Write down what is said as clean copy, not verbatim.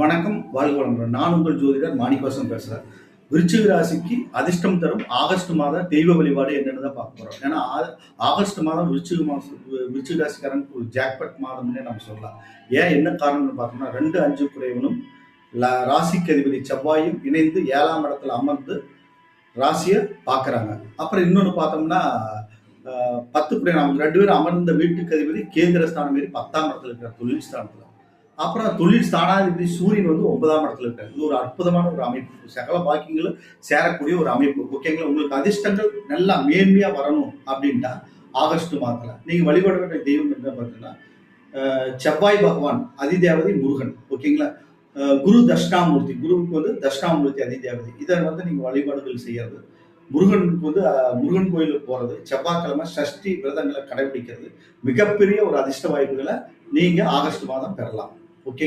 வணக்கம், வாழ்க வளமுடன். நான் உங்கள் ஜோதிடர் மாணிக்கவாசகம் பேசுறேன். விருச்சிக ராசிக்கு அதிர்ஷ்டம் தரும் ஆகஸ்ட் மாத தெய்வ வழிபாடு என்னன்னு தான் பார்க்க போறோம். ஏன்னா ஆகஸ்ட் மாதம் விருச்சிக ராசிக்காரனுக்கு ஒரு ஜாக்பாட் மாதம்னே நம்ம சொல்லலாம். ஏன் என்ன காரணம்னு பார்த்தோம்னா 2, 5 குறைவனும் ராசிக்கு அதிபதி செவ்வாயும் இணைந்து 7ஆம் இடத்துல அமர்ந்து ராசியை பார்க்குறாங்க. அப்புறம் இன்னொன்று பார்த்தோம்னா 10 குறைவன் அவங்க 2 பேரும் அமர்ந்த வீட்டுக்கு அதிபதி கேந்திர ஸ்தானம் மாரி 10ஆம் இடத்துல இருக்கிற தொழில் ஸ்தானத்தில். அப்புறம் தொழில் ஸ்தானாதிபதி சூரியன் வந்து 9ஆம் இடத்துல இருக்காரு. இது ஒரு அற்புதமான ஒரு அமைப்பு. சகல பாக்கியங்களும் சேரக்கூடிய ஒரு அமைப்பு. ஓகேங்களா? உங்களுக்கு அதிர்ஷ்டங்கள் நல்லா மேன்மையா வரணும் அப்படின்ட்டா ஆகஸ்ட் மாதத்துல நீங்க வழிபட வேண்டிய தெய்வம் என்ன பார்த்தீங்கன்னா செவ்வாய் பகவான் அதிதேவதை முருகன். ஓகேங்களா? குரு தட்சிணாமூர்த்தி, குருவுக்கு வந்து தட்சிணாமூர்த்தி அதிதேவதை. இதை வந்து நீங்க வழிபாடுகள் செய்யறது, முருகனுக்கு வந்து முருகன் கோயிலுக்கு போறது, செவ்வாய்க்கிழமை சஷ்டி விரதங்களை கடைபிடிக்கிறது மிகப்பெரிய ஒரு அதிர்ஷ்ட வாய்ப்புகளை நீங்க ஆகஸ்ட் மாதம் பெறலாம். ஓகே.